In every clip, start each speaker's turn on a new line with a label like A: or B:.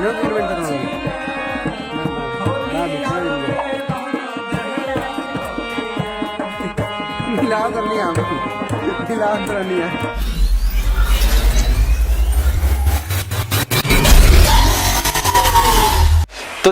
A: तो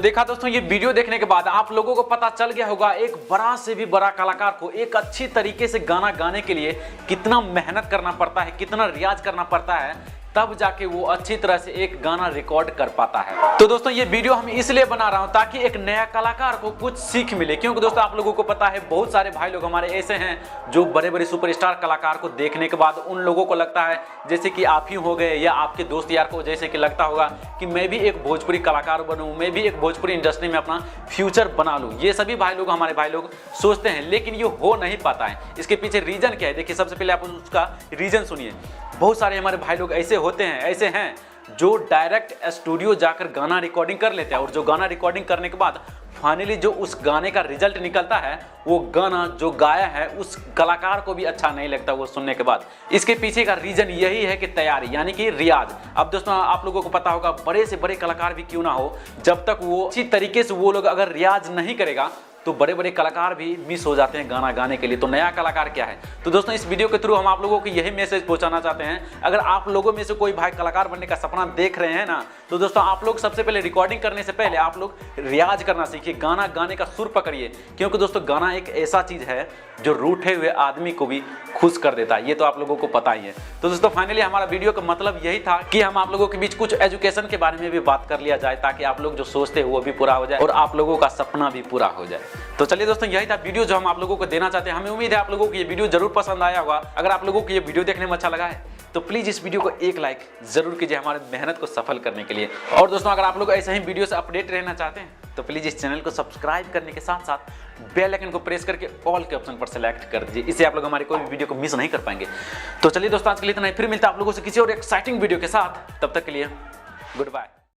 A: देखा दोस्तों, ये वीडियो देखने के बाद आप लोगों को पता चल गया होगा एक बड़ा से भी बड़ा कलाकार को एक अच्छी तरीके से गाना गाने के लिए कितना मेहनत करना पड़ता है, कितना रियाज करना पड़ता है, तब जाके वो अच्छी तरह से एक गाना रिकॉर्ड कर पाता है। तो दोस्तों, ये वीडियो हम इसलिए बना रहा हूं ताकि एक नया कलाकार को कुछ सीख मिले, क्योंकि दोस्तों आप लोगों को पता है बहुत सारे भाई लोग हमारे ऐसे हैं जो बड़े बड़े सुपरस्टार कलाकार को देखने के बाद उन लोगों को लगता है जैसे कि आप ही हो गए या आपके दोस्त यार को जैसे कि लगता होगा कि मैं भी एक भोजपुरी कलाकार बनूं, मैं भी एक भोजपुरी इंडस्ट्री में अपना फ्यूचर बना लूं। ये सभी भाई लोग, हमारे भाई लोग सोचते हैं, लेकिन ये हो नहीं पाता है। इसके पीछे रीजन क्या है? देखिए, सबसे पहले आप उसका रीजन सुनिए। बहुत सारे हमारे भाई लोग ऐसे होते हैं, ऐसे हैं जो डायरेक्ट स्टूडियो जाकर गाना रिकॉर्डिंग कर लेते हैं, और जो गाना रिकॉर्डिंग करने के बाद फाइनली जो उस गाने का रिजल्ट निकलता है, वो गाना जो गाया है उस कलाकार को भी अच्छा नहीं लगता वो सुनने के बाद। इसके पीछे का रीजन यही है कि तैयारी, यानी कि रियाज। अब दोस्तों आप लोगों को पता होगा, बड़े से बड़े कलाकार भी क्यों ना हो, जब तक वो अच्छी तरीके से वो लोग अगर रियाज नहीं करेगा तो बड़े बड़े कलाकार भी मिस हो जाते हैं गाना गाने के लिए। तो नया कलाकार क्या है? तो दोस्तों, इस वीडियो के थ्रू हम आप लोगों को यही मैसेज पहुंचाना चाहते हैं। अगर आप लोगों में से कोई भाई कलाकार बनने का सपना देख रहे हैं ना, तो दोस्तों आप लोग सबसे पहले रिकॉर्डिंग करने से पहले आप लोग रियाज करना सीखिए, गाना गाने का सुर पकड़िए, क्योंकि दोस्तों गाना एक ऐसा चीज है जो रूठे हुए आदमी को भी खुश कर देता है। ये तो आप लोगों को पता ही है। तो दोस्तों फाइनली हमारा वीडियो का मतलब यही था कि हम आप लोगों के बीच कुछ एजुकेशन के बारे में भी बात कर लिया जाए, ताकि आप लोग जो सोचते हैं वो भी पूरा हो जाए और आप लोगों का सपना भी पूरा हो जाए। तो चलिए दोस्तों, यही था वीडियो जो हम आप लोगों को देना चाहते हैं। हमें उम्मीद है आप लोगों को ये वीडियो जरूर पसंद आया होगा। अगर आप लोगों को ये वीडियो देखने में अच्छा लगा है तो प्लीज इस वीडियो को एक लाइक जरूर कीजिए हमारे मेहनत को सफल करने के लिए। और दोस्तों, अगर आप लोग ऐसे ही वीडियो से अपडेट रहना चाहते हैं तो प्लीज इस चैनल को सब्सक्राइब करने के साथ साथ बेल आइकन को प्रेस करके ऑल के ऑप्शन पर सेलेक्ट कर दीजिए। इससे आप लोग हमारी कोई भी वीडियो को मिस नहीं कर पाएंगे। तो चलिए दोस्तों, आज के लिए इतना ही। फिर मिलता है आप लोगों से किसी और एक्साइटिंग वीडियो के साथ। तब तक के लिए गुड बाय।